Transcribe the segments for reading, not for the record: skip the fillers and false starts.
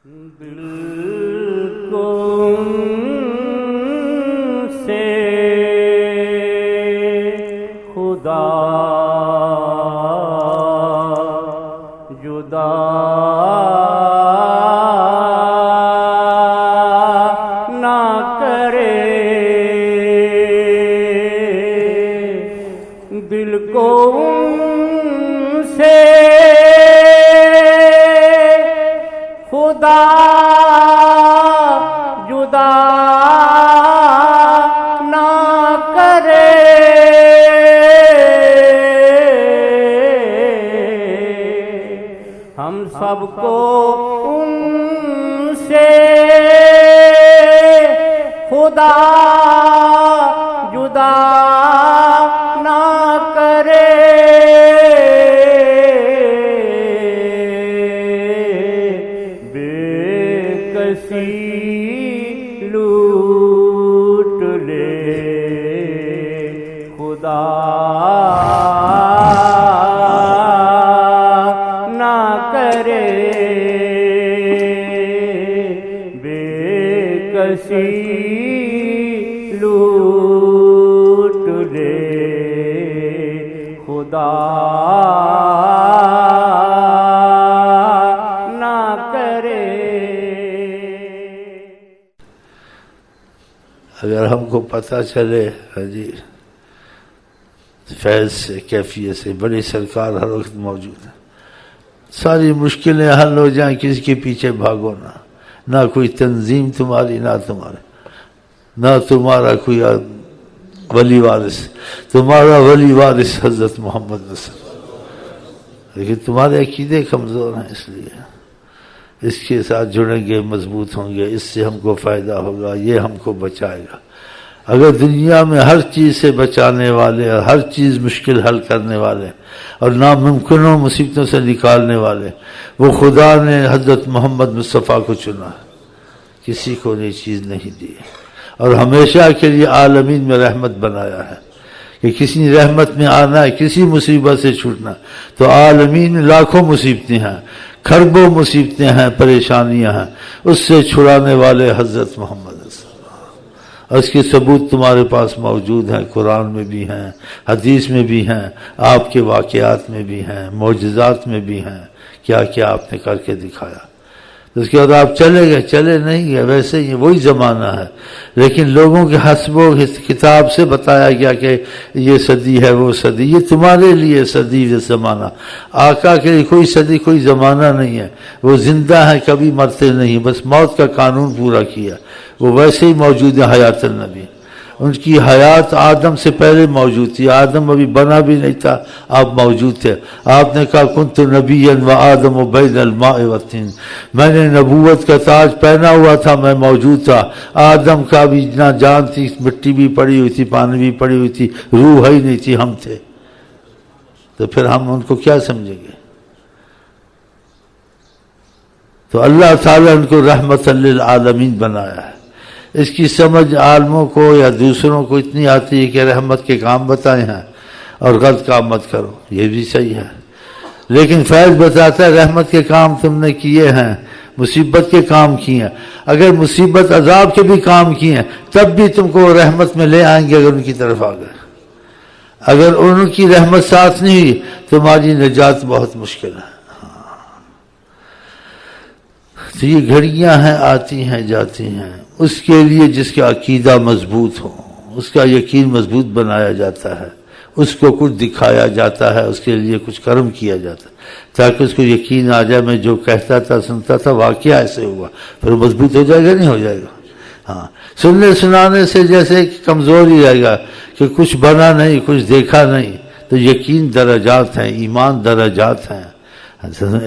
دل کو سے خدا جدا نہ کرے، دل کو سے خدا جدا نہ کرے، ہم سب کو ان سے خدا جدا نہ کرے، لوٹ لے خدا نہ کرے، بے کسی لوٹ لے خدا نہ کرے۔ اگر ہم کو پتہ چلے جی فیض سے کیفیت سے بڑی سرکار ہر وقت موجود ہے، ساری مشکلیں حل ہو جائیں، کسی کے پیچھے بھاگو نہ کوئی تنظیم تمہاری، نہ تمہارا کوئی ولی وارث، تمہارا ولی وارث حضرت محمد صلی اللہ علیہ وسلم، لیکن تمہارے عقیدے کمزور ہیں، اس لیے اس کے ساتھ جڑیں گے، مضبوط ہوں گے، اس سے ہم کو فائدہ ہوگا، یہ ہم کو بچائے گا۔ اگر دنیا میں ہر چیز سے بچانے والے اور ہر چیز مشکل حل کرنے والے اور ناممکنوں مصیبتوں سے نکالنے والے وہ خدا نے حضرت محمد مصطفیٰ کو چنا، کسی کو یہ چیز نہیں دی، اور ہمیشہ کے لیے عالمین میں رحمت بنایا ہے کہ کسی رحمت میں آنا ہے، کسی مصیبت سے چھوٹنا، تو عالمین میں لاکھوں مصیبتیں ہیں، کھربوں مصیبتیں ہیں، پریشانیاں ہیں، اس سے چھڑانے والے حضرت محمد صلی اللہ علیہ وسلم، اور اس کے ثبوت تمہارے پاس موجود ہیں، قرآن میں بھی ہیں، حدیث میں بھی ہیں، آپ کے واقعات میں بھی ہیں، معجزات میں بھی ہیں، کیا کیا آپ نے کر کے دکھایا۔ اس کے بعد آپ چلے گئے، چلے نہیں گئے، ویسے ہی وہی زمانہ ہے، لیکن لوگوں کے حسب و کتاب سے بتایا گیا کہ یہ صدی ہے، وہ صدی، یہ تمہارے لیے صدی یہ زمانہ، آقا کے لیے کوئی صدی کوئی زمانہ نہیں ہے، وہ زندہ ہیں، کبھی مرتے نہیں، بس موت کا قانون پورا کیا، وہ ویسے ہی موجود ہے حیات النبی، ان کی حیات آدم سے پہلے موجود تھی، آدم ابھی بنا بھی نہیں تھا، آپ موجود تھے، آپ نے کہا کنت نبیا و آدم بین الماء والطین، میں نے نبوت کا تاج پہنا ہوا تھا، میں موجود تھا، آدم کا بھی نہ جان تھی، مٹی بھی پڑی ہوئی تھی، پانی بھی پڑی ہوئی تھی، روح ہی نہیں تھی، ہم تھے، تو پھر ہم ان کو کیا سمجھیں گے؟ تو اللہ تعالیٰ ان کو رحمت للعالمین بنایا ہے۔ اس کی سمجھ عالموں کو یا دوسروں کو اتنی آتی ہے کہ رحمت کے کام بتائے ہیں اور غلط کام مت کرو، یہ بھی صحیح ہے، لیکن فیض بتاتا ہے رحمت کے کام تم نے کیے ہیں، مصیبت کے کام کیے ہیں، اگر مصیبت عذاب کے بھی کام کیے ہیں تب بھی تم کو رحمت میں لے آئیں گے اگر ان کی طرف آ گئے، اگر ان کی رحمت ساتھ نہیں ہوئی تمہاری نجات بہت مشکل ہے۔ تو یہ گھڑیاں ہیں، آتی ہیں جاتی ہیں، اس کے لیے جس کا عقیدہ مضبوط ہو، اس کا یقین مضبوط بنایا جاتا ہے، اس کو کچھ دکھایا جاتا ہے، اس کے لیے کچھ کرم کیا جاتا ہے تاکہ اس کو یقین آ جائے میں جو کہتا تھا سنتا تھا واقعہ ایسے ہوا، پھر مضبوط ہو جائے گا نہیں ہو جائے گا؟ ہاں، سننے سنانے سے جیسے کمزور ہی رہے گا کہ کچھ بنا نہیں، کچھ دیکھا نہیں، تو یقین درجات ہیں، ایمان درجات ہیں،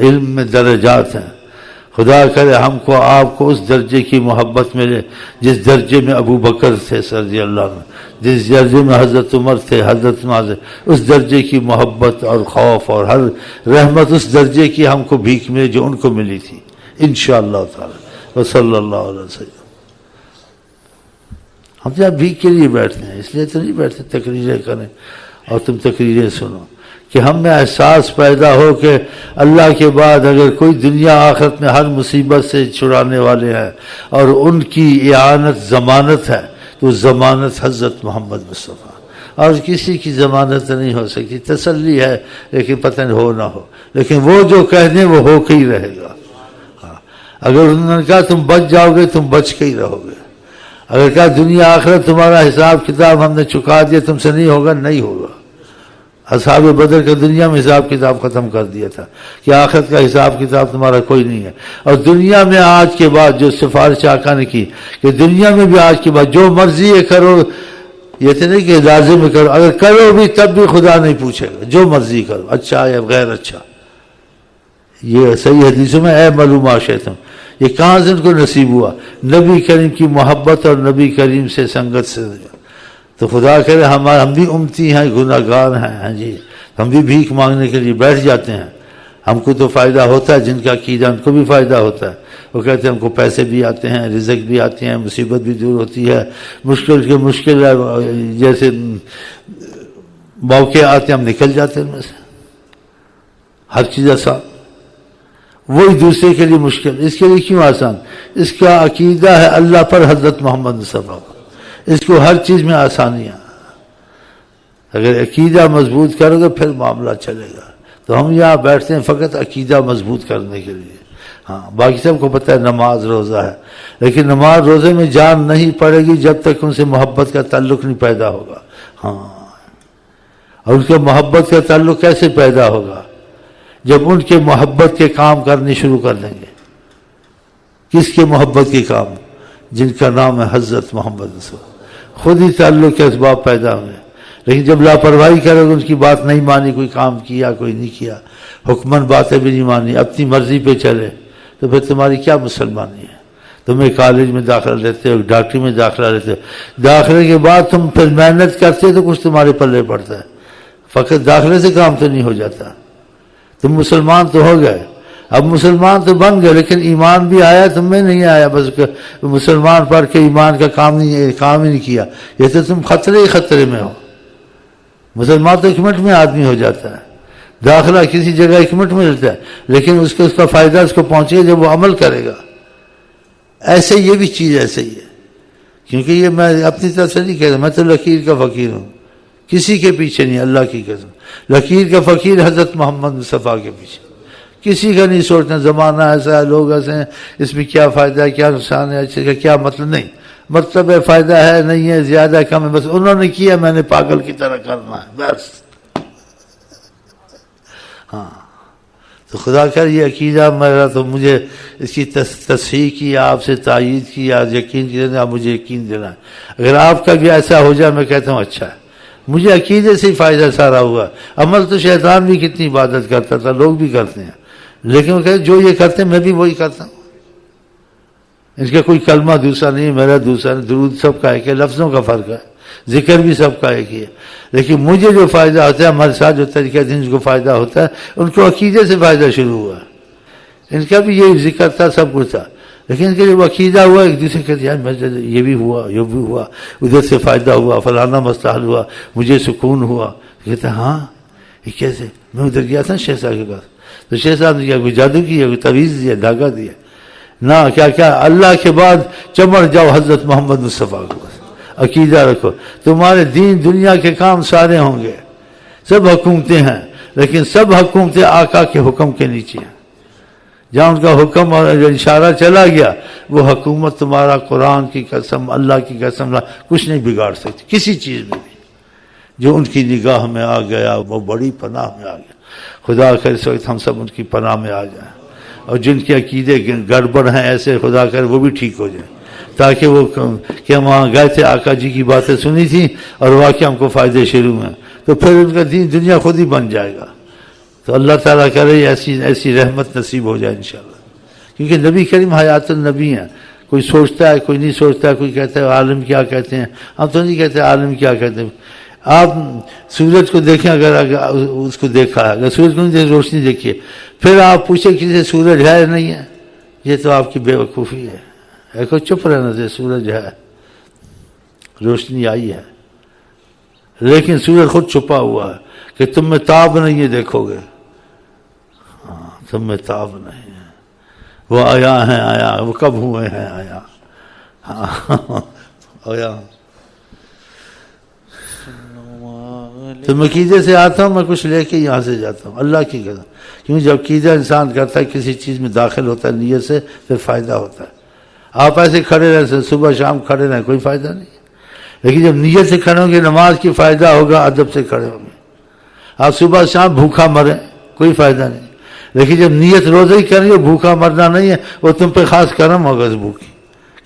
علم میں درجات ہیں۔ خدا کرے ہم کو آپ کو اس درجے کی محبت ملے جس درجے میں ابو بکر تھے رضی اللہ عنہ، جس درجے میں حضرت عمر تھے، حضرت معاذ، اس درجے کی محبت اور خوف اور ہر رحمت اس درجے کی ہم کو بھیک ملے جو ان کو ملی تھی انشاءاللہ تعالی، وصلی اللہ علیہ وسلم۔ ہم تو یہاں بھیک کے لیے بیٹھتے ہیں، اس لیے تو نہیں بیٹھتے تقریریں کریں اور تم تقریریں سنو، کہ ہم میں احساس پیدا ہو کہ اللہ کے بعد اگر کوئی دنیا آخرت میں ہر مصیبت سے چھڑانے والے ہیں اور ان کی اعانت ضمانت ہے تو ضمانت حضرت محمد مصطفیٰ، اور کسی کی ضمانت نہیں ہو سکتی. تسلی ہے لیکن پتہ نہیں ہو نہ ہو، لیکن وہ جو کہہ دیں وہ ہو کے ہی رہے گا. اگر انہوں نے کہا تم بچ جاؤ گے تم بچ کے ہی رہو گے، اگر کہا دنیا آخرت تمہارا حساب کتاب ہم نے چکا دیا تم سے نہیں ہوگا، نہیں ہوگا. اصحاب بدر کا دنیا میں حساب کتاب ختم کر دیا تھا کہ آخرت کا حساب کتاب تمہارا کوئی نہیں ہے. اور دنیا میں آج کے بعد جو سفارش آقا نے کی کہ دنیا میں بھی آج کے بعد جو مرضی ہے کرو، یہ تو نہیں کہ لازم میں کرو، اگر کرو بھی تب بھی خدا نہیں پوچھے گا، جو مرضی کرو، اچھا یا غیر اچھا. یہ صحیح حدیثوں میں اے معلوم شیطان، یہ کہاں سے ان کو نصیب ہوا؟ نبی کریم کی محبت اور نبی کریم سے سنگت سے. تو خدا کرے ہم بھی امتی ہیں، گناہ گار ہیں، ہاں جی، ہم بھی بھیک مانگنے کے لیے بیٹھ جاتے ہیں. ہم کو تو فائدہ ہوتا ہے، جن کا عقیدہ ان کو بھی فائدہ ہوتا ہے. وہ کہتے ہیں ہم کو پیسے بھی آتے ہیں، رزق بھی آتے ہیں، مصیبت بھی دور ہوتی ہے، مشکل کے مشکل جیسے موقع آتے ہیں ہم نکل جاتے ہیں ان میں سے. ہر چیز آسان، وہی دوسرے کے لیے مشکل. اس کے لیے کیوں آسان؟ اس کا عقیدہ ہے اللہ پر، حضرت محمد مصطفیٰ پر. اس کو ہر چیز میں آسانیاں. اگر عقیدہ مضبوط کرو گے پھر معاملہ چلے گا. تو ہم یہاں بیٹھتے ہیں فقط عقیدہ مضبوط کرنے کے لیے. ہاں باقی سب کو پتہ ہے نماز روزہ ہے، لیکن نماز روزے میں جان نہیں پڑے گی جب تک ان سے محبت کا تعلق نہیں پیدا ہوگا. ہاں، اور ان کے محبت کا تعلق کیسے پیدا ہوگا؟ جب ان کے محبت کے کام کرنے شروع کر دیں گے. کس کے محبت کے کام؟ جن کا نام ہے حضرت محمد رسول. خود ہی تعلق کے اسباب پیدا ہوئے. لیکن جب لاپرواہی کرے گا، ان کی بات نہیں مانی، کوئی کام کیا کوئی نہیں کیا، حکمن باتیں بھی نہیں مانی، اپنی مرضی پہ چلے، تو پھر تمہاری کیا مسلمانی ہے؟ تمہیں کالج میں داخلہ لیتے ہو، ڈاکٹری میں داخلہ لیتے ہو، داخلے کے بعد تم پھر محنت کرتے تو کچھ تمہارے پلے پڑتا ہے. فقط داخلے سے کام تو نہیں ہو جاتا. تم مسلمان تو ہو گئے، اب مسلمان تو بن گئے، لیکن ایمان بھی آیا تم میں نہیں آیا. بس مسلمان پڑھ کے ایمان کا کام ہی نہیں کیا، یہ تو تم خطرے ہی خطرے میں ہو. مسلمان تو 1 منٹ میں آدمی ہو جاتا ہے، داخلہ کسی جگہ 1 منٹ میں ملتا ہے، لیکن اس کا فائدہ اس کو پہنچے گا جب وہ عمل کرے گا. ایسے یہ بھی چیز ایسے ہی ہے. کیونکہ یہ میں اپنی طرف سے نہیں کہہ رہا، میں تو لکیر کا فقیر ہوں، کسی کے پیچھے نہیں. اللہ کی قسم، لکیر کا فقیر حضرت محمد مصطفیٰ کے پیچھے. کسی کا نہیں سوچنا زمانہ ایسا ہے، لوگ ایسے ہیں، اس میں کیا فائدہ ہے، کیا نقصان ہے، اس کا کیا مطلب. نہیں، مطلب ہے فائدہ ہے نہیں ہے، زیادہ کم ہے، بس انہوں نے کیا میں نے پاگل کی طرح کرنا ہے بس. ہاں تو خدا کر یہ عقیدہ میرا، تو مجھے اس کی تصحیح کی، آپ سے تائید کی، آج یقین کی، آپ مجھے یقین دینا ہے. اگر آپ کا بھی ایسا ہو جائے میں کہتا ہوں اچھا ہے. مجھے عقیدے سے ہی فائدہ سارا ہوا. عمل تو شیطان بھی کتنی عبادت کرتا تھا، لوگ بھی کرتے ہیں، لیکن وہ کہتے جو یہ کرتے ہیں میں بھی وہی کرتا ہوں. اس کا کوئی کلمہ دوسرا نہیں، میرا دوسرا نہیں، درود سب کا ایک ہے، لفظوں کا فرق ہے، ذکر بھی سب کا ایک ہی ہے. لیکن مجھے جو فائدہ ہوتا ہے، ہمارے ساتھ جو طریقہ دین کو فائدہ ہوتا ہے، ان کو عقیدے سے فائدہ شروع ہوا. ان کا بھی یہی ذکر تھا، سب کچھ تھا، لیکن ان کا جب عقیدہ ہوا ایک دوسرے کہتے یار یہ بھی ہوا، یہ بھی ہوا، ادھر سے فائدہ ہوا، فلانا مسئلہ حل ہوا، مجھے سکون ہوا. کہتے ہاں یہ کیسے؟ میں ادھر گیا تھا شیخ صاحب کے پاس، تو شیخ صاحب نے کیا کوئی جادو کیا، کوئی تعویذ دیا، دھاگا دیا؟ نہ، کیا اللہ کے بعد چمڑ جاؤ حضرت محمد مصطفیٰ کے پاس، عقیدہ رکھو. تمہارے دین دنیا کے کام سارے ہوں گے، سب حکومتیں ہیں، لیکن سب حکومتیں آقا کے حکم کے نیچے ہیں. جہاں ان کا حکم اور اشارہ چلا گیا، وہ حکومت تمہارا قرآن کی قسم، اللہ کی قسم، کچھ نہیں بگاڑ سکتی کسی چیز میں بھی. جو ان کی نگاہ میں آ گیا وہ بڑی پناہ میں آ گیا. خدا کر اس وقت ہم سب ان کی پناہ میں آ جائیں، اور جن کے عقیدے گڑبڑ ہیں ایسے خدا کر وہ بھی ٹھیک ہو جائیں، تاکہ وہ کہ ہم وہاں گئے تھے، آقا جی کی باتیں سنی تھیں اور واقعی ہم کو فائدے شروع ہیں، تو پھر ان کا دین دنیا خود ہی بن جائے گا. تو اللہ تعالیٰ کرے ایسی رحمت نصیب ہو جائے انشاءاللہ. کیونکہ نبی کریم حیات النبی ہیں. کوئی سوچتا ہے، کوئی نہیں سوچتا ہے، کوئی کہتا ہے عالم کیا کہتے ہیں. ہم تو نہیں کہتے عالم کیا کہتے ہیں. آپ سورج کو دیکھیں، اگر اس کو دیکھا ہے، اگر سورج کو نہیں دیکھ روشنی دیکھیے، پھر آپ پوچھیں کسی سے سورج ہے نہیں ہے، یہ تو آپ کی بے وقوفی ہے. ایک چپ رہنا سے سورج ہے، روشنی آئی ہے. لیکن سورج خود چھپا ہوا ہے کہ تم میں تاب نہیں ہے، دیکھو گے تم میں تاب نہیں ہے. وہ آیا ہیں آیا، وہ کب ہوئے ہیں آیا. آیا تو عقیدے سے آتا ہوں میں، کچھ لے کے یہاں سے جاتا ہوں اللہ کی قسم. کیوں جب عقیدہ انسان کرتا ہے کسی چیز میں داخل ہوتا ہے نیت سے، پھر فائدہ ہوتا ہے. آپ ایسے کھڑے رہے صبح شام کھڑے رہیں کوئی فائدہ نہیں، لیکن جب نیت سے کھڑے ہوں گے نماز کی فائدہ ہوگا، ادب سے کھڑے ہوں گے. آپ صبح شام بھوکا مریں کوئی فائدہ نہیں، لیکن جب نیت روزہ ہی کریں گے بھوکا مرنا نہیں ہے، وہ تم پہ خاص کرم ہوگا اس بھوک کی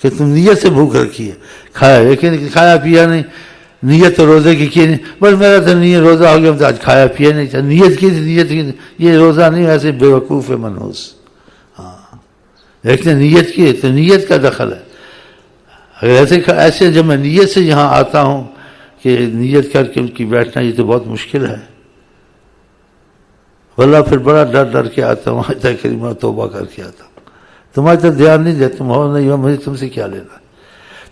کہ تم نیت سے بھوک رکھی ہے. کھایا لیکن کھایا پیا نہیں، نیت تو روزے کی نہیں، بس میرا تو نیت روزہ ہو گیا تو آج کھایا پیا نہیں چاہیے. نیت کی نیت کی یہ روزہ نہیں، ایسے بے وقوف ہے منحوس. ہاں لیکن نیت کی تو نیت کا دخل ہے. اگر ایسے جب میں نیت سے یہاں آتا ہوں کہ نیت کر کے ان کی بیٹھنا، یہ تو بہت مشکل ہے. واللہ پھر بڑا ڈر ڈر کے آتا ہوں، کریمہ توبہ کر کے آتا ہوں. تمہارے تو دھیان نہیں دے، تم ہو نہیں ہو، مجھے تم سے کیا لینا.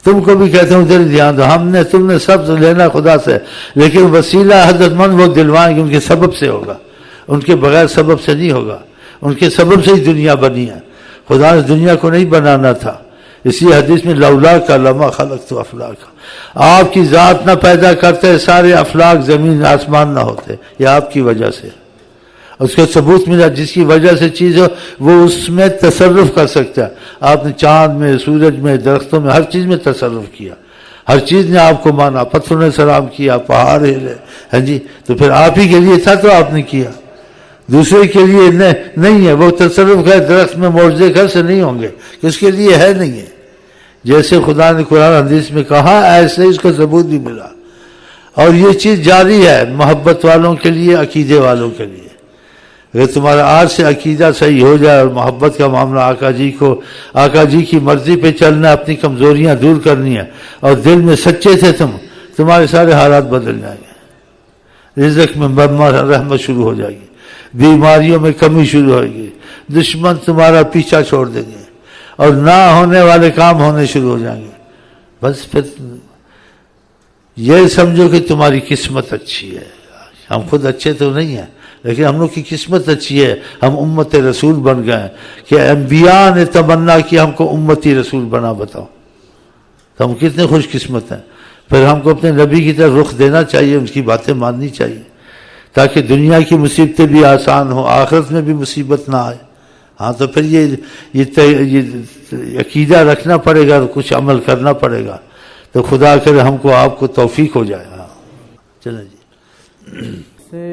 تم کو بھی کہتا ہوں ادھر دھیان دو. تم نے سب لینا خدا سے، لیکن وسیلہ حضرت مند وہ دلوائیں گے، ان کے سبب سے ہوگا، ان کے بغیر سبب سے نہیں ہوگا. ان کے سبب سے ہی دنیا بنی ہے. خدا نے دنیا کو نہیں بنانا تھا. اسی حدیث میں لولا کا لما خلق تو افلاک، آپ کی ذات نہ پیدا کرتے سارے افلاک زمین آسمان نہ ہوتے، یہ آپ کی وجہ سے. اس کا ثبوت ملا جس کی وجہ سے چیز ہو وہ اس میں تصرف کر سکتا ہے. آپ نے چاند میں، سورج میں، درختوں میں، ہر چیز میں تصرف کیا. ہر چیز نے آپ کو مانا. پتھروں نے سلام کیا، پہاڑ ہلے، ہاں جی، تو پھر آپ ہی کے لیے تھا تو آپ نے کیا، دوسرے کے لیے نہیں ہے. وہ تصرف ہے درخت میں معجزے گھر سے نہیں ہوں گے، اس کے لیے ہے نہیں ہے. جیسے خدا نے قرآن حدیث میں کہا ایسے اس کا ثبوت بھی ملا. اور یہ چیز جاری ہے محبت والوں کے لیے، عقیدے والوں کے لیے. اگر تمہارا آج سے عقیدہ صحیح ہو جائے اور محبت کا معاملہ آقا جی کی مرضی پہ چلنا ہے، اپنی کمزوریاں دور کرنی ہے، اور دل میں سچے تھے تمہارے سارے حالات بدل جائیں گے. رزق میں رحمت شروع ہو جائے گی، بیماریوں میں کمی شروع ہوئے گی، دشمن تمہارا پیچھا چھوڑ دیں گے، اور نہ ہونے والے کام ہونے شروع ہو جائیں گے. بس پھر یہ سمجھو کہ تمہاری قسمت اچھی ہے. ہم خود اچھے تو نہیں ہیں، لیکن ہم لوگ کی قسمت اچھی ہے. ہم امت رسول بن گئے کہ انبیاء نے تمنا کیا ہم کو امتی رسول بنا. بتاؤ تو ہم کتنے خوش قسمت ہیں. پھر ہم کو اپنے نبی کی طرف رخ دینا چاہیے، ان کی باتیں ماننی چاہیے، تاکہ دنیا کی مصیبتیں بھی آسان ہوں، آخرت میں بھی مصیبت نہ آئے. ہاں تو پھر یہ عقیدہ رکھنا پڑے گا، کچھ عمل کرنا پڑے گا. تو خدا کرے ہم کو آپ کو توفیق ہو جائے. ہاں چلیں جی. سے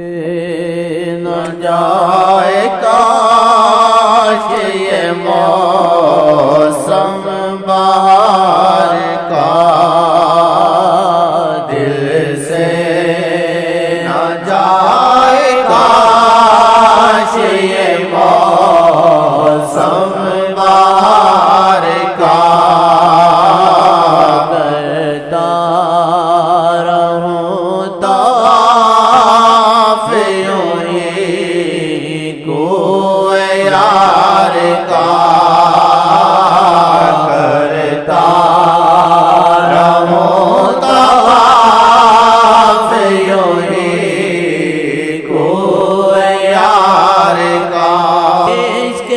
نہ جائے کاش یہ موسم بہار کا، دل سے نہ جائے کاش یہ موسم بہار کا، کرتا رہوں طواف یوں ہی کوئے یار کا، کرتا رہوں طواف یوں ہی کوئے یار کا. عشق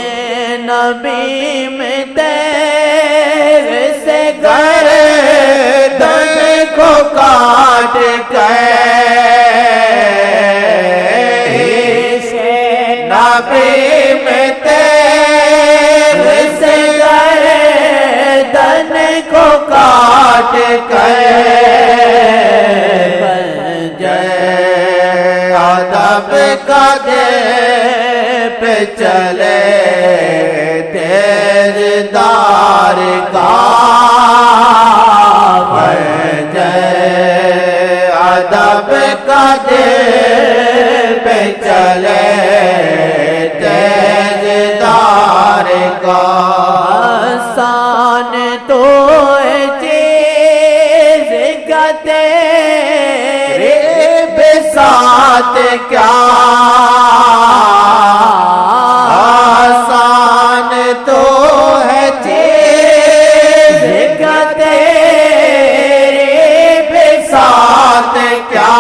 نبی میں تیرے سے گردن کو کاٹ کے، عشق نبی میں تیرے سے گردن کو کاٹ کے، جے ادب کا دے پہ چلے تیز دار کا، جے ادب کا دے پہ چلے تیز دار کا. آسان تو چیز کا تیرے بساط کیا، آسان تو ہے چیز کا تیرے بساط کیا،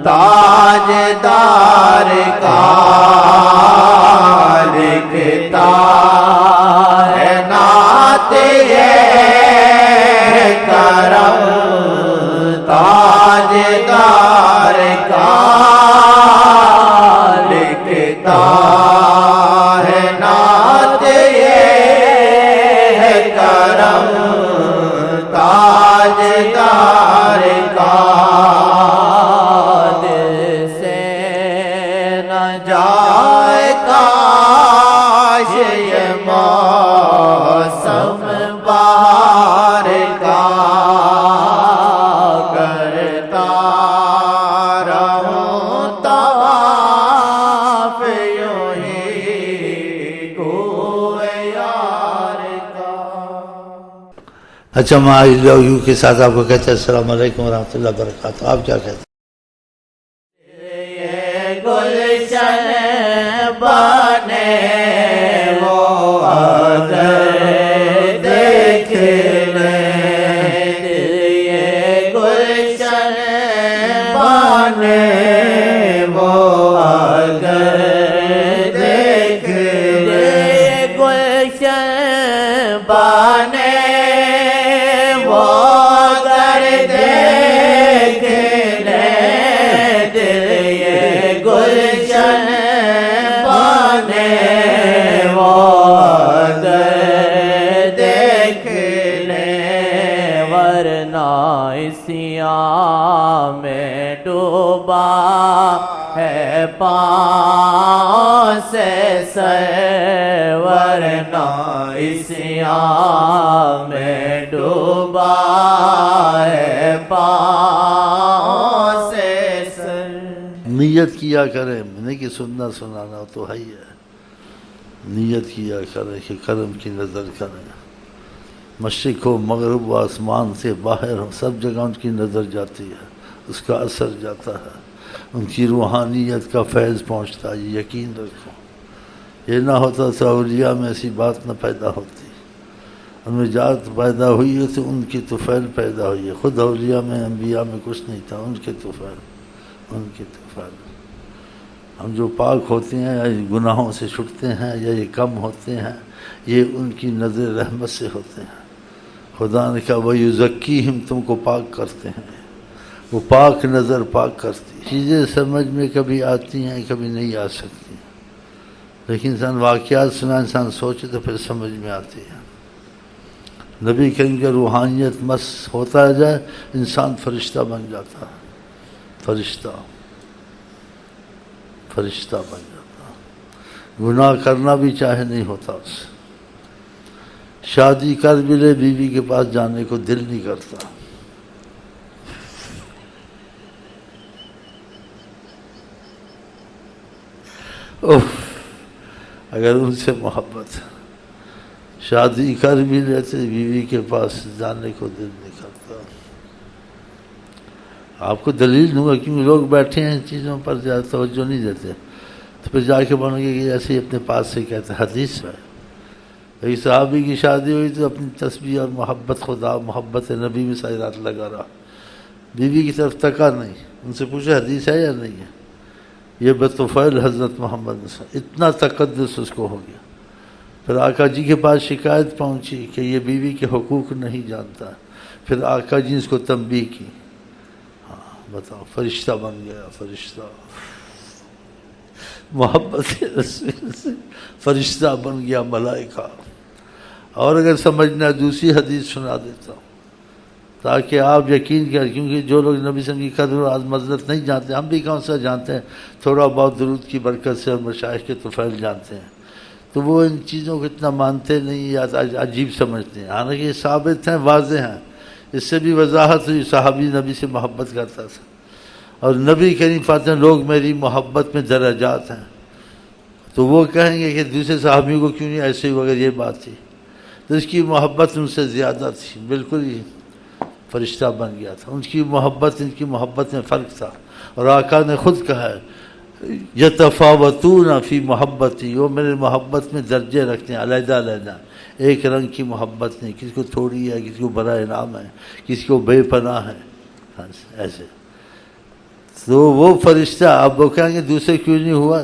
تاجدار کائنات یہ کرم تاجدار کائنات یہ کرم تاجدار سے نہ جائے کاش یہ موسم بہار کا کرتا رہوں طواف یوں ہی کوئے یار کا۔ اچھا میں آئی لو یو کے ساتھ آپ کو کہتے ہیں السلام علیکم ورحمۃ اللہ وبرکاتہ، آپ کیا کہتے ہیں؟ گلشن بنے وہ اگر دیکھ لیں، یہ گلشن بنے وہ اگر دیکھ لیں، گلشن بنے وہ اگر دیکھ لیں، گلشن بنے وہ اگر دیکھ لیں، ورنہ سیاہ میں ڈوبا ہے پاؤں سے سر، ورنہ سیاہ میں ڈوبا ہے پاؤں سے سر۔ نیت کیا کریں، نہیں کہ سننا سنانا تو ہے ہی ہے، نیت کیا کریں کہ کرم کی نظر کریں، مشرق ہو مغرب و آسمان سے باہر ہو سب جگہ ان کی نظر جاتی ہے، اس کا اثر جاتا ہے، ان کی روحانیت کا فیض پہنچتا ہے، یہ یقین رکھو۔ یہ نہ ہوتا تو اولیاء میں ایسی بات نہ پیدا ہوتی، ان میں ذات پیدا ہوئی ہے تو ان کی طفیل پیدا ہوئی ہے، خود اولیاء میں انبیاء میں کچھ نہیں تھا، ان کے طفیل، ان کے طفیل۔ ہم جو پاک ہوتے ہیں یا گناہوں سے چھٹتے ہیں یا یہ کم ہوتے ہیں، یہ ان کی نظر رحمت سے ہوتے ہیں۔ خدا نے کہا وَيُزَكِّيهِمْ، تم کو پاک کرتے ہیں، وہ پاک نظر پاک کرتی۔ چیزیں سمجھ میں کبھی آتی ہیں کبھی نہیں آ سکتی، لیکن انسان واقعات سنا، انسان سوچے تو پھر سمجھ میں آتی ہے۔ نبی کریم کا روحانیت مس ہوتا جائے انسان فرشتہ بن جاتا ہے، فرشتہ بن جاتا، گناہ کرنا بھی چاہے نہیں ہوتا اس سے، شادی کر بھی لے بیوی کے پاس جانے کو دل نہیں کرتا، اگر ان سے محبت، شادی کر بھی لیتے بیوی کے پاس جانے کو دل نہیں کرتا۔ آپ کو دلیل دوں گا، کیونکہ لوگ بیٹھے ہیں ان چیزوں پر زیادہ توجہ نہیں دیتے، تو پھر جا کے بنو گے کہ ایسے ہی اپنے پاس سے کہتے ہیں۔ حدیث ہے ایک صحابی کی شادی ہوئی تو اپنی تسبیح اور محبت خدا، محبت نبی میں ساری رات لگا رہا، بیوی کی طرف تکا نہیں، ان سے پوچھا حدیث ہے یا نہیں ہے؟ یہ بطفیل حضرت محمد صلی اللہ علیہ وسلم، اتنا تقدس اس کو ہو گیا۔ پھر آقا جی کے پاس شکایت پہنچی کہ یہ بیوی کے حقوق نہیں جانتا، پھر آقا جی اس کو تنبیہ کی، ہاں بتاؤ، فرشتہ بن گیا، فرشتہ، محبت رسول سے فرشتہ بن گیا، ملائکہ۔ اور اگر سمجھنا دوسری حدیث سنا دیتا ہوں تاکہ آپ یقین کریں، کیونکہ جو لوگ نبی صلی اللہ علیہ وسلم کی قدر و عظمت نہیں جانتے، ہم بھی کون سا جانتے ہیں، تھوڑا بہت درود کی برکت سے اور مشائخ کے طفیل جانتے ہیں، تو وہ ان چیزوں کو اتنا مانتے نہیں یا عجیب سمجھتے ہیں، حالانکہ یہ ثابت ہیں، واضح ہیں۔ اس سے بھی وضاحت ہوئی، صحابی نبی سے محبت کرتا تھا، اور نبی کریم فرماتے ہیں لوگ میری محبت میں درجات ہیں، تو وہ کہیں گے کہ دوسرے صحابیوں کو کیوں نہیں ایسے ہی، اگر یہ بات تھی تو اس کی محبت ان سے زیادہ تھی، بالکل ہی فرشتہ بن گیا تھا، ان کی محبت ان کی محبت میں فرق تھا۔ اور آقا نے خود کہا ہے یتفاوتون فی محبتی، وہ میرے محبت میں درجے رکھتے ہیں، علیحدہ علیحدہ، ایک رنگ کی محبت نہیں، کسی کو تھوڑی ہے، کسی کو بڑا انعام ہے، کسی کو بے پناہ ہے، ایسے تو وہ فرشتہ اب وہ کہیں گے دوسرے کیوں نہیں ہوا،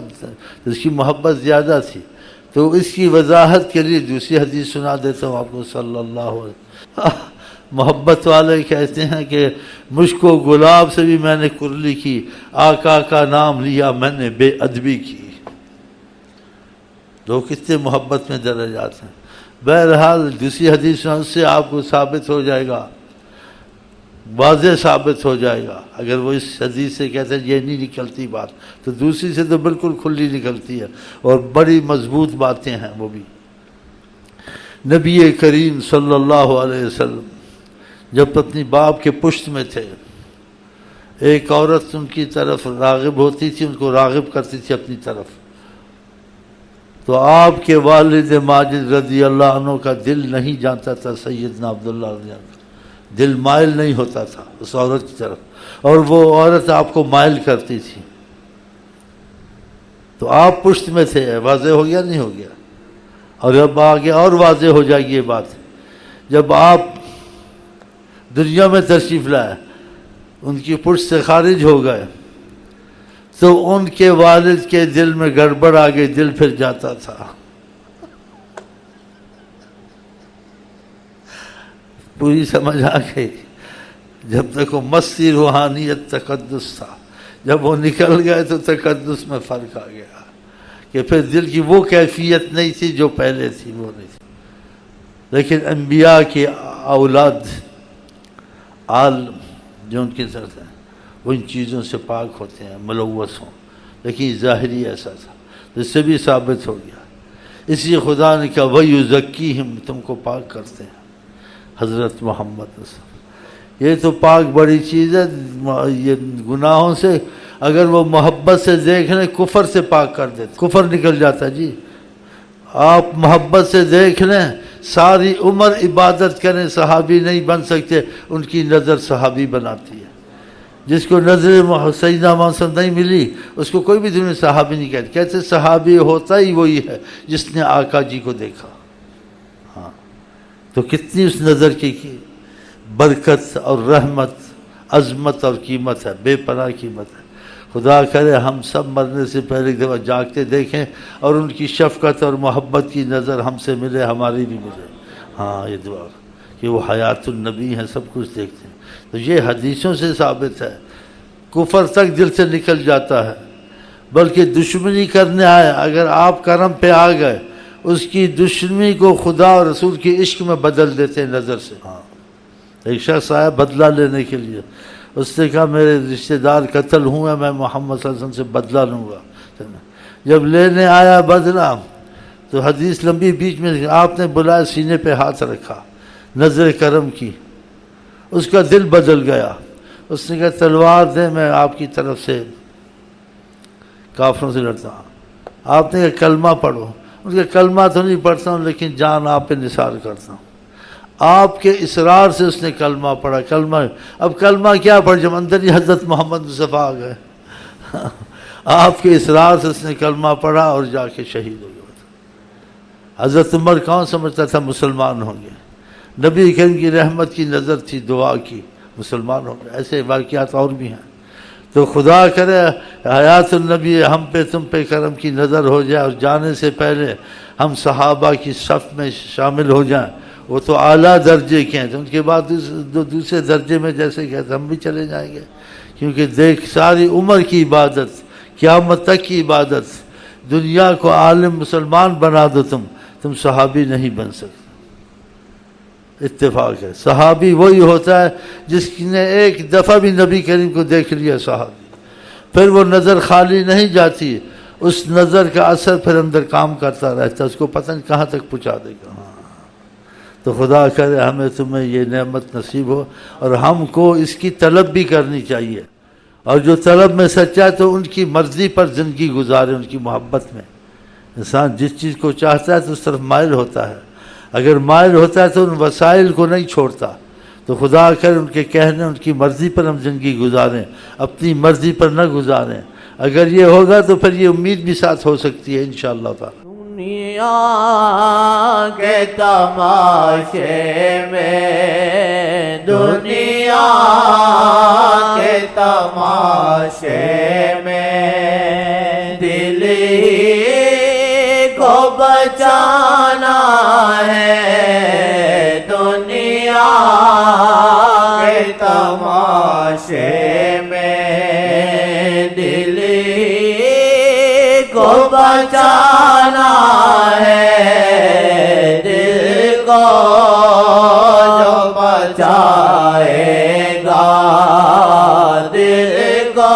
اس کی محبت زیادہ تھی. تو اس کی وضاحت کے لیے دوسری حدیث سنا دیتا ہوں آپ کو صلی اللہ علیہ وسلم. محبت والے کہتے ہیں کہ مجھ کو گلاب سے بھی میں نے کرلی کی، آقا کا نام لیا میں نے بے ادبی کی. لوگ کتنے محبت میں درجات ہیں. بہرحال دوسری حدیث سنا، اس سے آپ کو ثابت ہو جائے گا، واضح ثابت ہو جائے گا. اگر وہ اس حدیث سے کہتے ہیں یہ نہیں نکلتی بات، تو دوسری سے تو بالکل کھلی نکلتی ہے اور بڑی مضبوط باتیں ہیں وہ بھی. نبی کریم صلی اللہ علیہ وسلم جب اپنی باپ کے پشت میں تھے، ایک عورت ان کی طرف راغب ہوتی تھی، ان کو راغب کرتی تھی اپنی طرف. تو آپ کے والد ماجد رضی اللہ عنہ کا دل نہیں جانتا تھا سیدنا عبداللہ رضی اللہ عنہ، دل مائل نہیں ہوتا تھا اس عورت کی طرف، اور وہ عورت آپ کو مائل کرتی تھی. تو آپ پشت میں تھے، واضح ہو گیا نہیں ہو گیا؟ اور اب آگے اور واضح ہو جائے گی یہ بات. جب آپ دنیا میں تشریف لائے، ان کی پشت سے خارج ہو گئے، تو ان کے والد کے دل میں گڑبڑ آ گئی، دل پھر جاتا تھا. پوری سمجھ آ گئی. جب تک وہ مستی روحانیت تقدس تھا، جب وہ نکل گئے تو تقدس میں فرق آ گیا کہ پھر دل کی وہ کیفیت نہیں تھی جو پہلے تھی، وہ نہیں تھی. لیکن انبیاء کی اولاد آل جو ان کی طرف ہیں وہ ان چیزوں سے پاک ہوتے ہیں، ملوث ہوں. لیکن ظاہری ایسا تھا، جس سے بھی ثابت ہو گیا. اس لیے خدا نے کہا وَيُزَكِّيهِمْ، تم کو پاک کرتے ہیں. حضرت محمد صلی اللہ علیہ وسلم، یہ تو پاک بڑی چیز ہے. یہ گناہوں سے اگر وہ محبت سے دیکھ لیں، کفر سے پاک کر دیتے، کفر نکل جاتا. جی آپ محبت سے دیکھ لیں، ساری عمر عبادت کریں، صحابی نہیں بن سکتے. ان کی نظر صحابی بناتی ہے. جس کو نظر سیدنا محمد صلی اللہ علیہ وسلم نہیں ملی، اس کو کوئی بھی دنیا صحابی نہیں کہتے. کہتے صحابی ہوتا ہی وہی ہے جس نے آقا جی کو دیکھا. ہاں، تو کتنی اس نظر کی برکت اور رحمت، عظمت اور قیمت ہے، بے پناہ قیمت ہے. خدا کرے ہم سب مرنے سے پہلے ایک دفعہ جاگ کے دیکھیں اور ان کی شفقت اور محبت کی نظر ہم سے ملے، ہماری بھی ملے. ہاں، یہ دعا کہ وہ حیات النبی ہیں، سب کچھ دیکھتے ہیں. تو یہ حدیثوں سے ثابت ہے. کفر تک دل سے نکل جاتا ہے، بلکہ دشمنی کرنے آئے اگر آپ کرم پہ آ گئے، اس کی دشمنی کو خدا اور رسول کی عشق میں بدل دیتے ہیں نظر سے. ہاں، ایک شخص آیا بدلہ لینے کے لیے، اس نے کہا میرے رشتہ دار قتل ہوئے، میں محمد صلی اللہ علیہ وسلم سے بدلہ لوں گا. جب لینے آیا بدلہ تو حدیث لمبی، بیچ میں آپ نے بلایا، سینے پہ ہاتھ رکھا، نظر کرم کی، اس کا دل بدل گیا. اس نے کہا تلوار دیں، میں آپ کی طرف سے کافروں سے لڑتا ہوں. آپ نے کہا کلمہ پڑھو. اس کا کلمہ تو نہیں پڑھتا ہوں، لیکن جان آپ پہ نثار کرتا ہوں. آپ کے اصرار سے اس نے کلمہ پڑھا. کلمہ، اب کلمہ کیا پڑھ، جب اندر ہی حضرت محمد مصطفیٰ آ گئے. آپ کے اصرار سے اس نے کلمہ پڑھا اور جا کے شہید ہو گیا. حضرت عمر کون سمجھتا تھا مسلمان ہوں گے؟ نبی کریم کی رحمت کی نظر تھی، دعا کی، مسلمان ہو گئے. ایسے واقعات اور بھی ہیں. تو خدا کرے حیات النبی ہم پہ تم پہ کرم کی نظر ہو جائے، اور جانے سے پہلے ہم صحابہ کی صف میں شامل ہو جائیں. وہ تو اعلیٰ درجے کے ہیں، تو ان کے بعد دوسرے درجے میں جیسے کہتے ہم بھی چلے جائیں گے. کیونکہ دیکھ، ساری عمر کی عبادت، قیامت تک کی عبادت، دنیا کو عالم مسلمان بنا دو، تم صحابی نہیں بن سکتے. اتفاق ہے، صحابی وہی ہوتا ہے جس نے ایک دفعہ بھی نبی کریم کو دیکھ لیا صحابی. پھر وہ نظر خالی نہیں جاتی، اس نظر کا اثر پھر اندر کام کرتا رہتا، اس کو پتہ نہیں کہاں تک پہنچا دے گا. تو خدا کرے ہمیں تمہیں یہ نعمت نصیب ہو، اور ہم کو اس کی طلب بھی کرنی چاہیے. اور جو طلب میں سچا ہے تو ان کی مرضی پر زندگی گزارے، ان کی محبت میں. انسان جس چیز کو چاہتا ہے تو اس طرف مائل ہوتا ہے. اگر مائل ہوتا ہے تو ان وسائل کو نہیں چھوڑتا. تو خدا کرے ان کے کہنے، ان کی مرضی پر ہم زندگی گزاریں، اپنی مرضی پر نہ گزاریں. اگر یہ ہوگا تو پھر یہ امید بھی ساتھ ہو سکتی ہے انشاءاللہ تعالی. دنیا کے تماشے میں، دنیا کے تماشے میں دل ہی کو بچانا ہے دنیا کے تماشے میں دل ہی کو بچانا ہے دل کو جو بچائے گا دل کو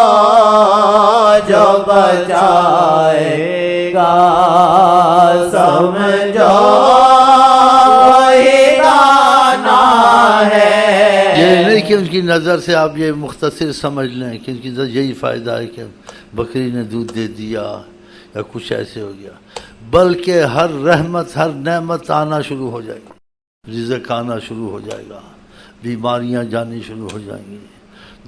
جو بچائے گا سمجھو وہی دانا ہے۔ یہ نہیں کہ ان کی نظر سے آپ یہ مختصر سمجھ لیں کہ ان کی نظر یہی فائدہ ہے کہ بکری نے دودھ دے دیا یا کچھ ایسے ہو گیا، بلکہ ہر رحمت ہر نعمت آنا شروع ہو جائے گی، رزق آنا شروع ہو جائے گا، بیماریاں جانی شروع ہو جائیں گی،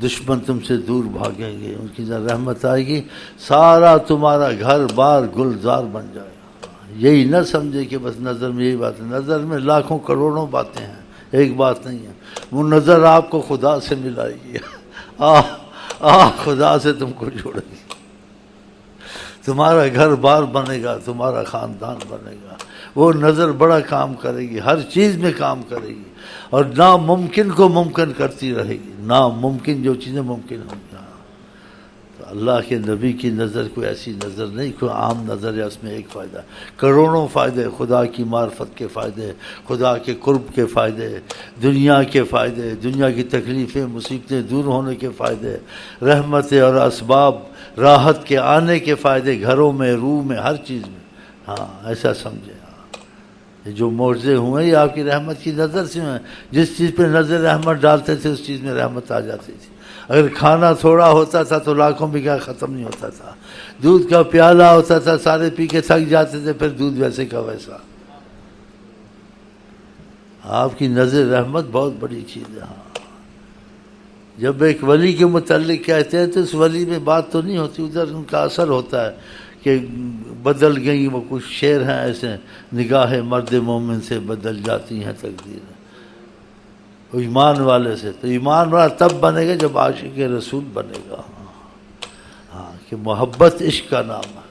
دشمن تم سے دور بھاگیں گے، ان کی جب رحمت آئے گی سارا تمہارا گھر بار گلزار بن جائے گا۔ یہی نہ سمجھے کہ بس نظر میں یہی بات ہے، نظر میں لاکھوں کروڑوں باتیں ہیں، ایک بات نہیں ہے۔ وہ نظر آپ کو خدا سے ملائے گی، خدا سے تم کو جوڑے گی، تمہارا گھر بار بنے گا، تمہارا خاندان بنے گا۔ وہ نظر بڑا کام کرے گی، ہر چیز میں کام کرے گی، اور ناممکن کو ممکن کرتی رہے گی، ناممکن جو چیزیں ممکن ہوں گی۔ تو اللہ کے نبی کی نظر کوئی ایسی نظر نہیں، کوئی عام نظر ہے، اس میں ایک فائدہ، کروڑوں فائدے، خدا کی معرفت کے فائدے، خدا کے قرب کے فائدے، دنیا کے فائدے، دنیا کی تکلیفیں مصیبتیں دور ہونے کے فائدے، رحمتیں اور اسباب راحت کے آنے کے فائدے، گھروں میں، روح میں، ہر چیز میں۔ ہاں ایسا سمجھے، یہ جو معجزے ہوئے یہ آپ کی رحمت کی نظر سے ہیں۔ جس چیز پہ نظر رحمت ڈالتے تھے اس چیز میں رحمت آ جاتی تھی۔ اگر کھانا تھوڑا ہوتا تھا تو لاکھوں بھی کیا ختم نہیں ہوتا تھا، دودھ کا پیالہ ہوتا تھا سارے پی کے تھک جاتے تھے، پھر دودھ ویسے کا ویسا۔ آپ کی نظر رحمت بہت بڑی چیز ہے۔ ہاں جب ایک ولی کے متعلق کہتے ہیں تو اس ولی میں بات تو نہیں ہوتی، ادھر ان کا اثر ہوتا ہے کہ بدل گئی، وہ کچھ شعر ہیں ایسے، نگاہ مرد مومن سے بدل جاتی ہیں تقدیریں وہ ایمان والے سے۔ تو ایمان والا تب بنے گا جب عاشق رسول بنے گا، ہاں کہ محبت عشق کا نام ہے۔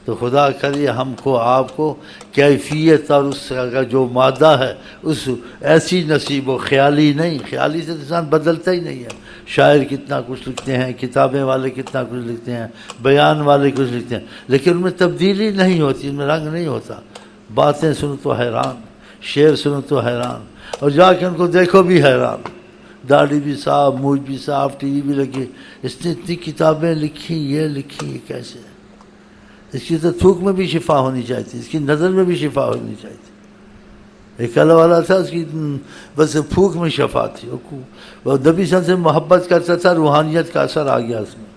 تو خدا کریے ہم کو آپ کو کیفیت اور اس کا جو مادہ ہے اس ایسی نصیب و خیالی نہیں، خیالی سے انسان بدلتا ہی نہیں ہے۔ شاعر کتنا کچھ لکھتے ہیں، کتابیں والے کتنا کچھ لکھتے ہیں، بیان والے کچھ لکھتے ہیں، لیکن ان میں تبدیلی نہیں ہوتی، ان میں رنگ نہیں ہوتا۔ باتیں سنو تو حیران، شعر سنو تو حیران، اور جا کے ان کو دیکھو بھی حیران، داڑھی بھی صاف، مونچھ بھی صاف، ٹی وی بھی لگی، اس نے اتنی کتابیں لکھی، یہ کیسے ہے؟ اس کی تو تھوک میں بھی شفا ہونی چاہیے تھی، اس کی نظر میں بھی شفا ہونی چاہیے تھی۔ ایک اللہ والا تھا، اس کی بس پھوک میں شفا تھی، وہ نبی صلی اللہ علیہ وسلم سے محبت کرتا تھا، روحانیت کا اثر آ گیا اس میں۔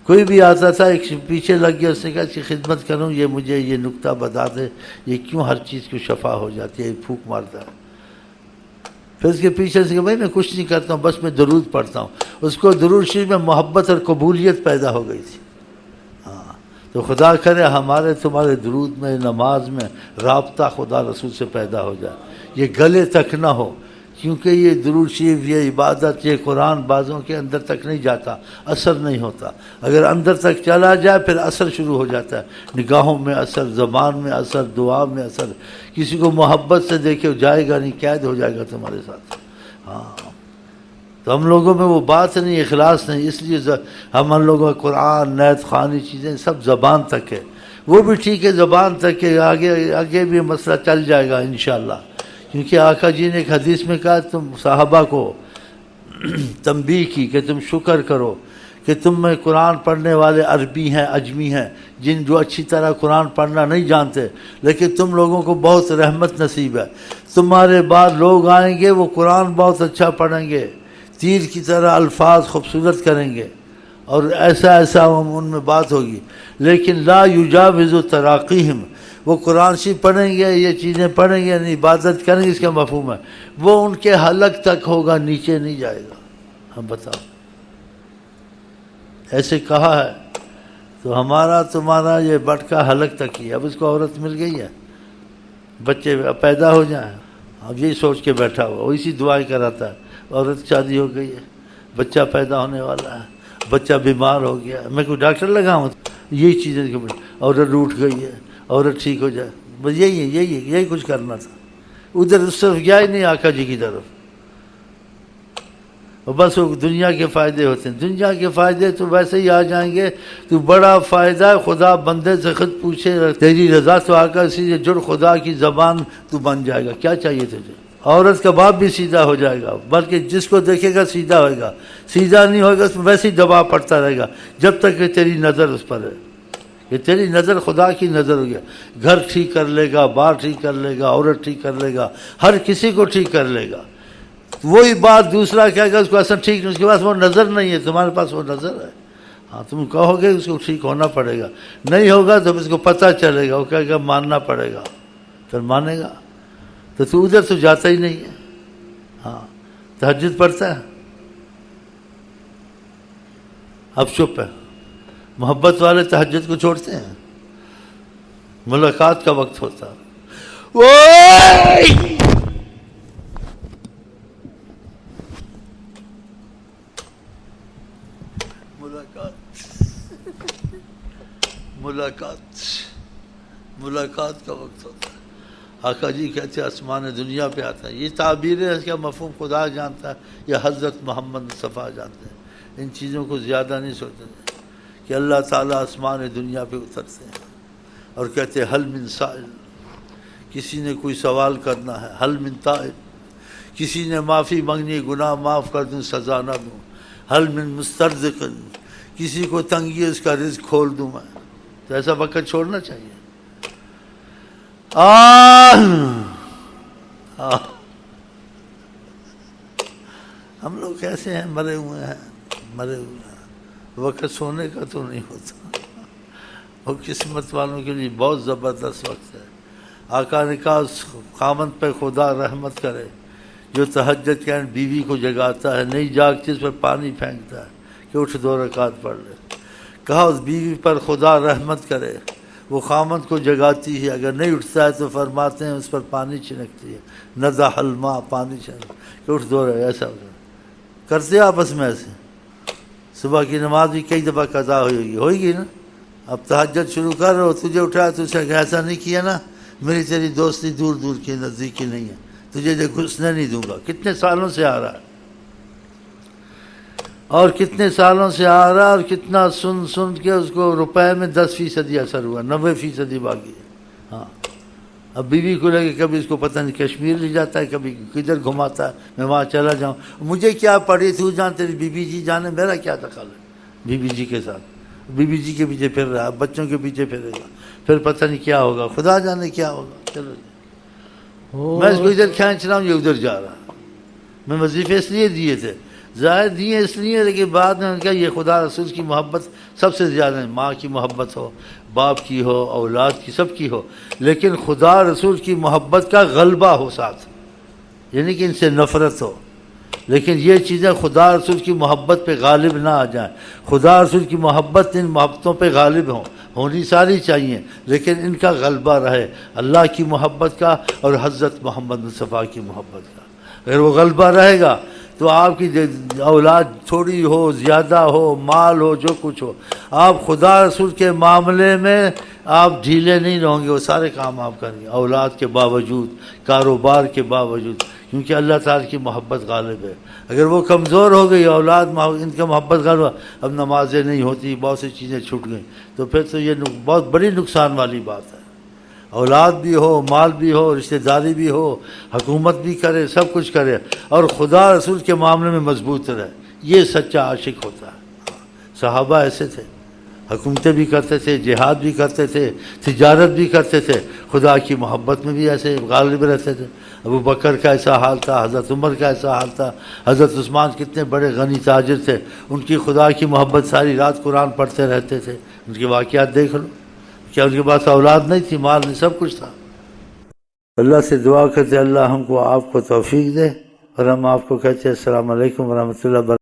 کوئی بھی آتا تھا ایک پیچھے لگ گیا، اس نے کہا اس کی خدمت کروں، یہ مجھے یہ نکتہ بتا دے، یہ کیوں ہر چیز کو شفا ہو جاتی ہے، یہ پھوک مارتا ہے۔ پھر اس کے پیچھے سے کہ بھائی میں کچھ نہیں کرتا ہوں، بس میں درود پڑھتا ہوں۔ اس کو درود شریف میں محبت اور قبولیت پیدا ہو گئی تھی۔ تو خدا کرے ہمارے تمہارے درود میں، نماز میں رابطہ خدا رسول سے پیدا ہو جائے، یہ گلے تک نہ ہو، کیونکہ یہ درود شریف، یہ عبادت، یہ قرآن بعضوں کے اندر تک نہیں جاتا، اثر نہیں ہوتا۔ اگر اندر تک چلا جائے پھر اثر شروع ہو جاتا ہے، نگاہوں میں اثر، زبان میں اثر، دعا میں اثر۔ کسی کو محبت سے دیکھے جائے گا نہیں، قید ہو جائے گا تمہارے ساتھ۔ ہاں تو ہم لوگوں میں وہ بات نہیں، اخلاص نہیں، اس لیے ہم لوگوں کا قرآن، نیت خوانی چیزیں سب زبان تک ہے، وہ بھی ٹھیک ہے زبان تک ہے، آگے بھی مسئلہ چل جائے گا انشاءاللہ۔ کیونکہ آقا جی نے ایک حدیث میں کہا تم صحابہ کو تنبیہ کی کہ تم شکر کرو کہ تم میں قرآن پڑھنے والے عربی ہیں، اجمی ہیں، جن جو اچھی طرح قرآن پڑھنا نہیں جانتے، لیکن تم لوگوں کو بہت رحمت نصیب ہے۔ تمہارے بعد لوگ آئیں گے، وہ قرآن بہت اچھا پڑھیں گے، تیر کی طرح الفاظ خوبصورت کریں گے، اور ایسا ان میں بات ہوگی، لیکن لا یجاوز تراقیہم، وہ قرآن شریف پڑھیں گے، یہ چیزیں پڑھیں گے، یعنی عبادت کریں گے، اس کا مفہوم ہے وہ ان کے حلق تک ہوگا، نیچے نہیں جائے گا۔ ہم بتاؤ ایسے کہا ہے تو ہمارا تمہارا یہ بٹکا حلق تک ہی ہے۔ اب اس کو عورت مل گئی ہے، بچے پیدا ہو جائیں، اب یہی سوچ کے بیٹھا ہوا، وہ اسی دعائیں کراتا ہے، عورت شادی ہو گئی ہے، بچہ پیدا ہونے والا ہے، بچہ بیمار ہو گیا، میں کوئی ڈاکٹر لگا ہوں؟ یہی چیزیں، عورت روٹھ گئی ہے، عورت ٹھیک ہو جائے، بس یہی کچھ کرنا تھا، ادھر اس طرف گیا ہی نہیں آقا جی کی طرف، بس وہ دنیا کے فائدے ہوتے ہیں، دنیا کے فائدے تو ویسے ہی آ جائیں گے، تو بڑا فائدہ ہے خدا بندے سے خود پوچھے تیری رضا تو آقا اسی سے جڑ، خدا کی زبان تو بن جائے گا، کیا چاہیے تجھے؟ عورت کا باپ بھی سیدھا ہو جائے گا، بلکہ جس کو دیکھے گا سیدھا ہوئے گا، سیدھا نہیں ہوئے گا تو ویسے ہی دباؤ پڑتا رہے گا جب تک کہ تیری نظر اس پر ہے، کہ تیری نظر خدا کی نظر ہو گیا، گھر ٹھیک کر لے گا، بار ٹھیک کر لے گا، عورت ٹھیک کر لے گا، ہر کسی کو ٹھیک کر لے گا۔ وہی بات دوسرا کہے گا اس کو اصل ٹھیک نہیں، اس کے پاس وہ نظر نہیں ہے، تمہارے پاس وہ نظر ہے، ہاں تم کہو گے اس کو ٹھیک ہونا پڑے گا، نہیں ہوگا تو اس کو پتہ چلے گا، وہ کہے گا ماننا پڑے گا، پھر مانے گا، تو ادھر تو جاتا ہی نہیں ہے۔ ہاں تہجد پڑھتا ہے، اب چپ ہے، محبت والے تہجد کو چھوڑتے ہیں، ملاقات کا وقت ہوتا ہے، ملاقات کا وقت ہوتا ہے۔ آقا جی کہتے ہیں آسمان دنیا پہ آتا ہے، یہ تعبیر ہے، اس کا مفہوم خدا جانتا ہے یا حضرت محمد مصطفیٰ جانتے ہیں، ان چیزوں کو زیادہ نہیں سوچتے کہ اللہ تعالیٰ آسمان دنیا پہ اترتے ہیں اور کہتے ہیں حل من سائل، کسی نے کوئی سوال کرنا ہے، حل من تائب، کسی نے معافی مانگنی، گناہ معاف کر دوں، سزا نہ دوں، حل من مسترزق، کسی کو تنگی ہے اس کا رزق کھول دوں میں، تو ایسا وقت چھوڑنا چاہیے۔ ہم لوگ کیسے ہیں، مرے ہوئے ہیں، وقت سونے کا تو نہیں ہوتا، وہ قسمت والوں کے لیے بہت زبردست وقت ہے۔ آقا نے کہا خامند پہ خدا رحمت کرے، جو تہجد کے بیوی کو جگاتا ہے، نہیں جاگتی اس پر پانی پھینکتا ہے کہ اٹھ 2 رکعت پڑھ لے، کہا اس بیوی پر خدا رحمت کرے، وہ خامند کو جگاتی ہے، اگر نہیں اٹھتا ہے تو فرماتے ہیں اس پر پانی چھنکتی ہے، نضح الماء، پانی چھنک کہ اٹھ 2 رکعت، ایسا ہو جائے، کرتے آپس میں ایسے۔ صبح کی نماز بھی کئی دفعہ قضا ہوئے گی نا، اب تہجد شروع کر رہے ہو، تجھے اٹھایا تو اسے ایسا نہیں کیا نا، میری تیری دوستی دور دور کی نزدیکی نہیں ہے، تجھے گھسنے نہیں دوں گا، کتنے سالوں سے آ رہا ہے، اور کتنے سالوں سے آ رہا ہے، اور کتنا سن کے اس کو روپے میں 10% اثر ہوا، 90% باقی ہے۔ ہاں اب بیوی کو لگے کبھی اس کو پتہ نہیں کشمیر لے جاتا ہے، کبھی کدھر گھماتا ہے، میں وہاں چلا جاؤں، مجھے کیا پڑی تو جان، تیری بی بی جی جانے، میرا کیا دخل ہے بی بی جی کے ساتھ، بی بی جی کے پیچھے پھر رہا ہے، بچوں کے پیچھے پھرے گا، پھر پتہ نہیں کیا ہوگا، خدا جانے کیا ہوگا۔ چلو میں اس کو ادھر کھینچ رہا ہوں، یہ ادھر جا رہا ہے، میں وظیفے اس لیے دیے تھے، ظاہر دیے اس لیے، لیکن بعد میں ان کا یہ خدا رسول کی محبت سب سے زیادہ ہے، ماں کی محبت ہو، باپ کی ہو، اولاد کی، سب کی ہو، لیکن خدا رسول کی محبت کا غلبہ ہو ساتھ، یعنی کہ ان سے نفرت ہو، لیکن یہ چیزیں خدا رسول کی محبت پہ غالب نہ آ جائیں، خدا رسول کی محبت ان محبتوں پہ غالب ہونی ساری چاہیے، لیکن ان کا غلبہ رہے، اللہ کی محبت کا اور حضرت محمد مصطفیٰ کی محبت کا، اگر وہ غلبہ رہے گا تو آپ کی اولاد تھوڑی ہو، زیادہ ہو، مال ہو، جو کچھ ہو، آپ خدا رسول کے معاملے میں آپ ڈھیلے نہیں رہوں گے، وہ سارے کام آپ کریں گے، اولاد کے باوجود، کاروبار کے باوجود، کیونکہ اللہ تعالیٰ کی محبت غالب ہے۔ اگر وہ کمزور ہو گئی اولاد، ان کا محبت غالب، اب نمازیں نہیں ہوتی، بہت سی چیزیں چھوٹ گئیں، تو پھر تو یہ بہت بڑی نقصان والی بات ہے۔ اولاد بھی ہو، مال بھی ہو، رشتہ داری بھی ہو، حکومت بھی کرے، سب کچھ کرے، اور خدا رسول کے معاملے میں مضبوط رہے، یہ سچا عاشق ہوتا ہے۔ صحابہ ایسے تھے، حکومتیں بھی کرتے تھے، جہاد بھی کرتے تھے، تجارت بھی کرتے تھے، خدا کی محبت میں بھی ایسے غالب رہتے تھے۔ ابو بکر کا ایسا حال تھا، حضرت عمر کا ایسا حال تھا، حضرت عثمان کتنے بڑے غنی تاجر تھے، ان کی خدا کی محبت، ساری رات قرآن پڑھتے رہتے تھے، ان کے واقعات دیکھ لو، کیا ان کے پاس اولاد نہیں تھی، مال نہیں، سب کچھ تھا۔ اللہ سے دعا کرتے اللہ ہم کو آپ کو توفیق دے، اور ہم آپ کو کہتے ہیں السلام علیکم ورحمۃ اللہ وبرکاتہ۔